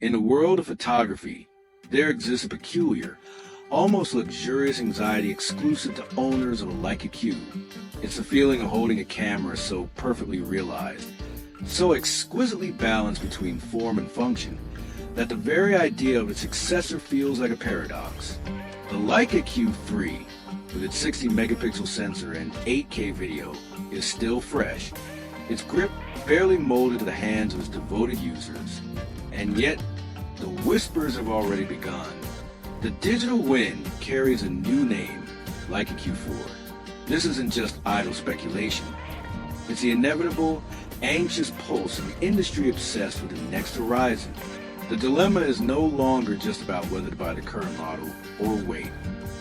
In the world of photography, there exists a peculiar, almost luxurious anxiety exclusive to owners of a Leica Q. It's the feeling of holding a camera so perfectly realized, so exquisitely balanced between form and function, that the very idea of its successor feels like a paradox. The Leica Q4, with its 60 megapixel sensor and 8K video, is still fresh, its grip barely molded to the hands of its devoted users. And yet, the whispers have already begun. The digital wind carries a new name, Leica Q4. This isn't just idle speculation. It's the inevitable, anxious pulse of an industry obsessed with the next horizon. The dilemma is no longer just about whether to buy the current model or wait.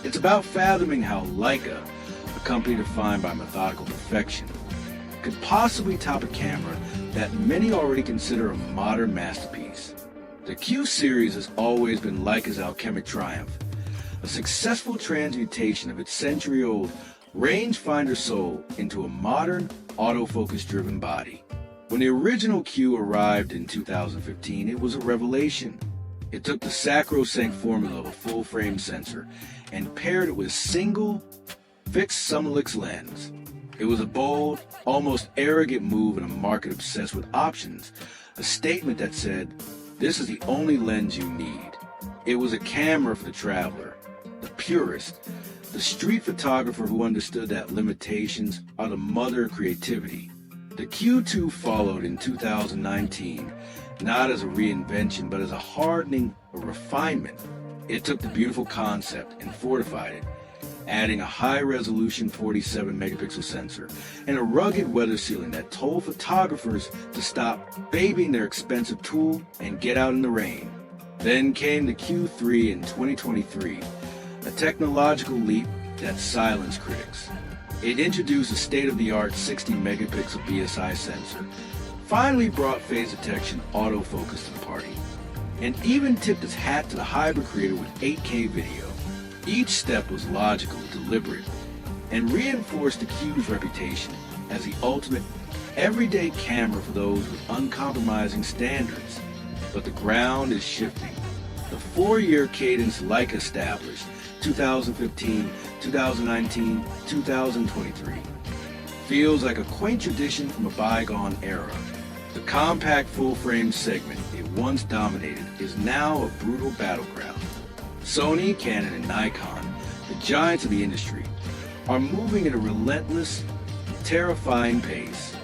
It's about fathoming how Leica, a company defined by methodical perfection, could possibly top a camera that many already consider a modern masterpiece. The Q series has always been Leica's alchemic triumph, a successful transmutation of its century-old rangefinder soul into a modern, autofocus-driven body. When the original Q arrived in 2015, it was a revelation. It took the sacrosanct formula of a full-frame sensor and paired it with a single, fixed Summilux lens. It was a bold, almost arrogant move in a market obsessed with options, a statement that said, "This is the only lens you need." It was a camera for the traveler, the purist, the street photographer who understood that limitations are the mother of creativity. The Q2 followed in 2019, not as a reinvention, but as a hardening, a refinement. It took the beautiful concept and fortified it, adding a high-resolution 47 megapixel sensor and a rugged weather sealing that told photographers to stop babying their expensive tool and get out in the rain. Then came the Q3 in 2023, a technological leap that silenced critics. It introduced a state-of-the-art 60 megapixel BSI sensor, finally brought phase detection autofocus to the party, and even tipped its hat to the hybrid creator with 8K video. Each step was logical, deliberate, and reinforced the Q's reputation as the ultimate everyday camera for those with uncompromising standards. But the ground is shifting. The 4-year cadence Leica established, 2015, 2019, 2023, feels like a quaint tradition from a bygone era. The compact full-frame segment it once dominated is now a brutal battleground. Sony, Canon, and Nikon, the giants of the industry, are moving at a relentless, terrifying pace.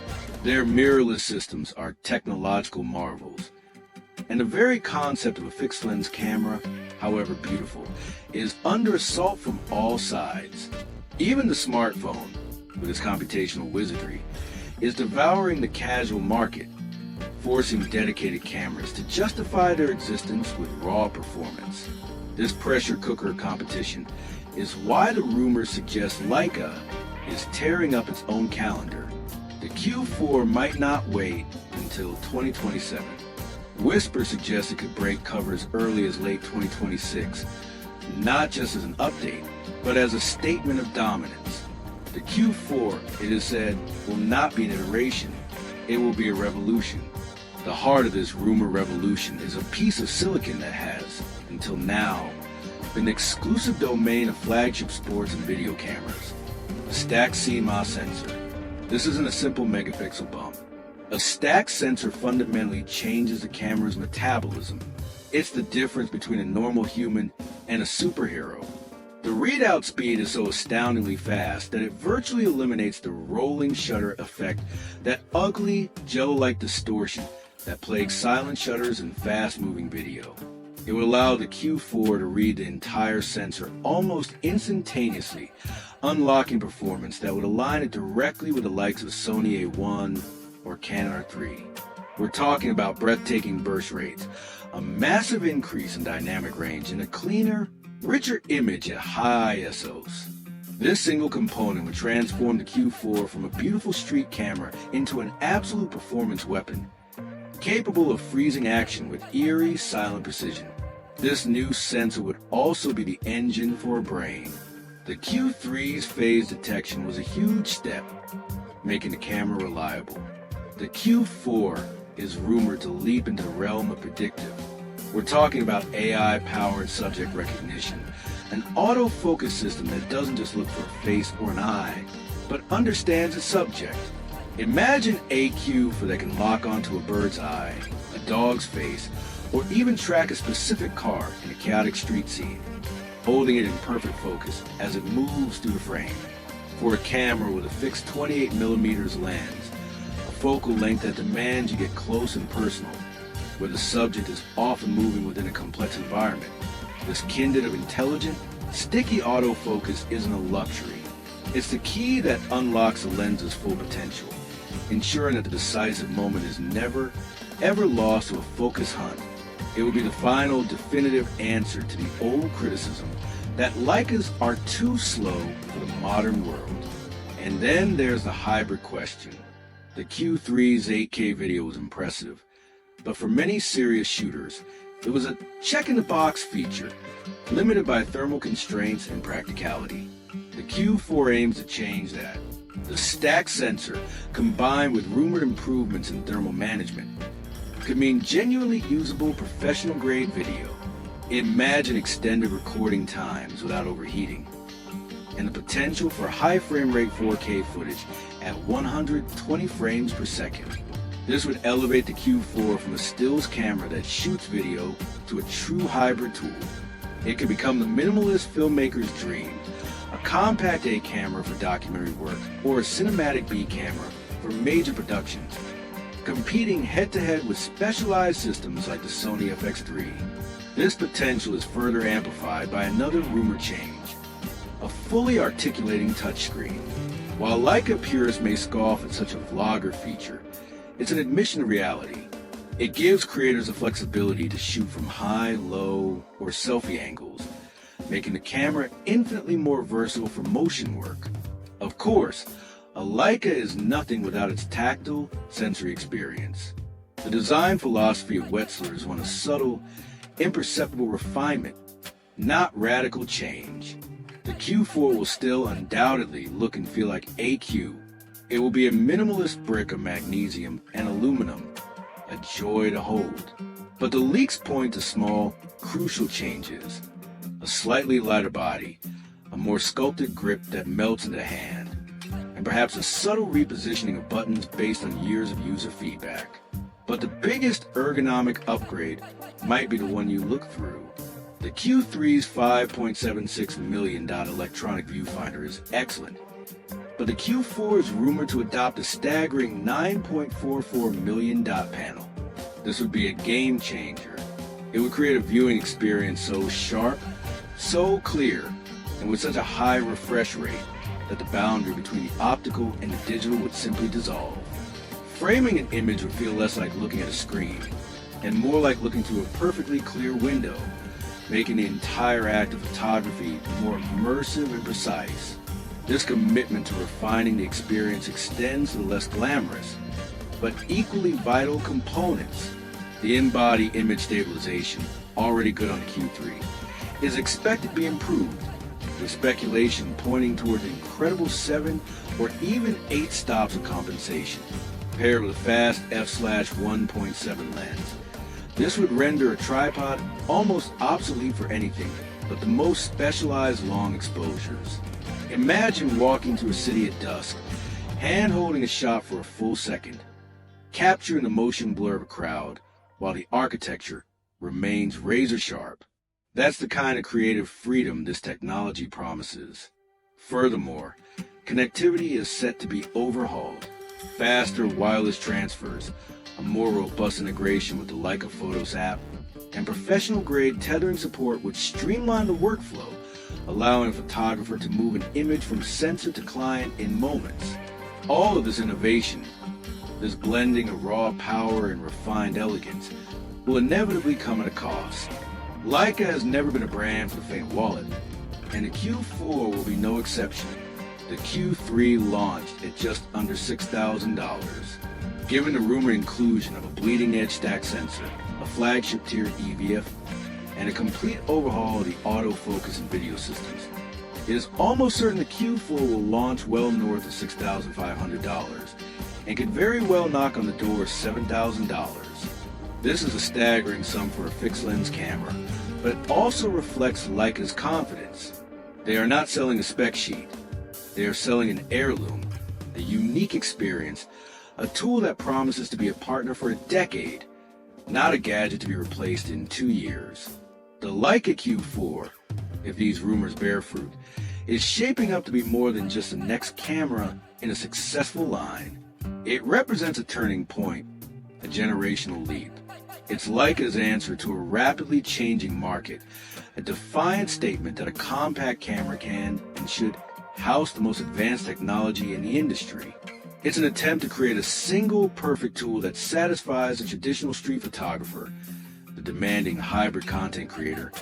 Their mirrorless systems are technological marvels. And the very concept of a fixed-lens camera, however beautiful, is under assault from all sides. Even the smartphone, with its computational wizardry, is devouring the casual market, forcing dedicated cameras to justify their existence with raw performance. This pressure cooker competition is why the rumors suggest Leica is tearing up its own calendar. The Q4 might not wait until 2027. Whispers suggest it could break cover as early as late 2026, not just as an update, but as a statement of dominance. The Q4, it is said, will not be an iteration, it will be a revolution. The heart of this rumor revolution is a piece of silicon that has, until now, been the exclusive domain of flagship sports and video cameras. A stacked CMOS sensor. This isn't a simple megapixel bump. A stacked sensor fundamentally changes the camera's metabolism. It's the difference between a normal human and a superhero. The readout speed is so astoundingly fast that it virtually eliminates the rolling shutter effect, that ugly, gel-like distortion that plagues silent shutters and fast-moving video. It will allow the Q4 to read the entire sensor almost instantaneously, unlocking performance that would align it directly with the likes of Sony A1 or Canon R3. We're talking about breathtaking burst rates, a massive increase in dynamic range, and a cleaner, richer image at high ISOs. This single component would transform the Q4 from a beautiful street camera into an absolute performance weapon, capable of freezing action with eerie, silent precision. This new sensor would also be the engine for a brain. The Q3's phase detection was a huge step, making the camera reliable. The Q4 is rumored to leap into the realm of predictive, We're talking about AI-powered subject recognition, an autofocus system that doesn't just look for a face or an eye, but understands a subject. Imagine AQ that can lock onto a bird's eye, a dog's face, or even track a specific car in a chaotic street scene, holding it in perfect focus as it moves through the frame. For a camera with a fixed 28mm lens, a focal length that demands you get close and personal, where the subject is often moving within a complex environment, this kindred of intelligent, sticky autofocus isn't a luxury. It's the key that unlocks the lens's full potential, ensuring that the decisive moment is never, ever lost to a focus hunt. It will be the final, definitive answer to the old criticism that Leicas are too slow for the modern world. And then there's the hybrid question. The Q3's 8K video was impressive, but for many serious shooters, it was a check-in-the-box feature, limited by thermal constraints and practicality. The Q4 aims to change that. The stacked sensor, combined with rumored improvements in thermal management, could mean genuinely usable professional-grade video. Imagine extended recording times without overheating, and the potential for high frame rate 4K footage at 120 frames per second. This would elevate the Q4 from a stills camera that shoots video to a true hybrid tool. It could become the minimalist filmmaker's dream, a compact A camera for documentary work, or a cinematic B camera for major productions, competing head-to-head with specialized systems like the Sony FX3. This potential is further amplified by another rumor change, a fully articulating touchscreen. While Leica purists may scoff at such a vlogger feature, it's an admission to reality. It gives creators the flexibility to shoot from high, low, or selfie angles, making the camera infinitely more versatile for motion work. Of course, a Leica is nothing without its tactile, sensory experience. The design philosophy of Wetzler is one of subtle, imperceptible refinement, not radical change. The Q4 will still undoubtedly look and feel like AQ. It will be a minimalist brick of magnesium and aluminum, a joy to hold. But the leaks point to small, crucial changes. A slightly lighter body, a more sculpted grip that melts into the hand, and perhaps a subtle repositioning of buttons based on years of user feedback. But the biggest ergonomic upgrade might be the one you look through. The Q3's $5.76 million electronic viewfinder is excellent, but the Q4 is rumored to adopt a staggering $9.44 million dot panel. This would be a game changer. It would create a viewing experience so sharp, so clear, and with such a high refresh rate that the boundary between the optical and the digital would simply dissolve. Framing an image would feel less like looking at a screen, and more like looking through a perfectly clear window, making the entire act of photography more immersive and precise. This commitment to refining the experience extends to the less glamorous, but equally vital components. The in-body image stabilization, already good on the Q3, is expected to be improved, with speculation pointing toward an incredible 7 or even 8 stops of compensation, paired with a fast f/1.7 lens. This would render a tripod almost obsolete for anything but the most specialized long exposures. Imagine walking through a city at dusk, hand-holding a shot for a full second, capturing the motion blur of a crowd while the architecture remains razor-sharp. That's the kind of creative freedom this technology promises. Furthermore, connectivity is set to be overhauled. Faster wireless transfers, a more robust integration with the Leica Photos app, and professional-grade tethering support would streamline the workflow, allowing a photographer to move an image from sensor to client in moments. All of this innovation, this blending of raw power and refined elegance, will inevitably come at a cost. Leica has never been a brand for the faint wallet, and the Q4 will be no exception. The Q3 launched at just under $6,000. Given the rumored inclusion of a bleeding-edge stack sensor, a flagship-tier EVF, and a complete overhaul of the autofocus and video systems, it is almost certain the Q4 will launch well north of $6,500 and could very well knock on the door of $7,000. This is a staggering sum for a fixed-lens camera, but it also reflects Leica's confidence. They are not selling a spec sheet. They are selling an heirloom, a unique experience, a tool that promises to be a partner for a decade, not a gadget to be replaced in 2 years. The Leica Q4, if these rumors bear fruit, is shaping up to be more than just the next camera in a successful line. It represents a turning point, a generational leap. It's Leica's answer to a rapidly changing market, a defiant statement that a compact camera can and should house the most advanced technology in the industry. It's an attempt to create a single perfect tool that satisfies the traditional street photographer, the demanding hybrid content creator,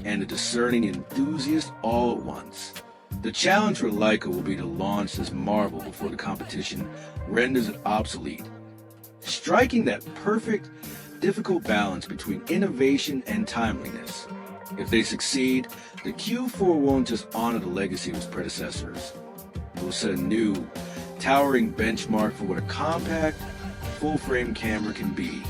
and the discerning enthusiast all at once. The challenge for Leica will be to launch this marvel before the competition renders it obsolete, striking that perfect, difficult balance between innovation and timeliness. If they succeed, the Q4 won't just honor the legacy of its predecessors. It will set a new, towering benchmark for what a compact, full-frame camera can be.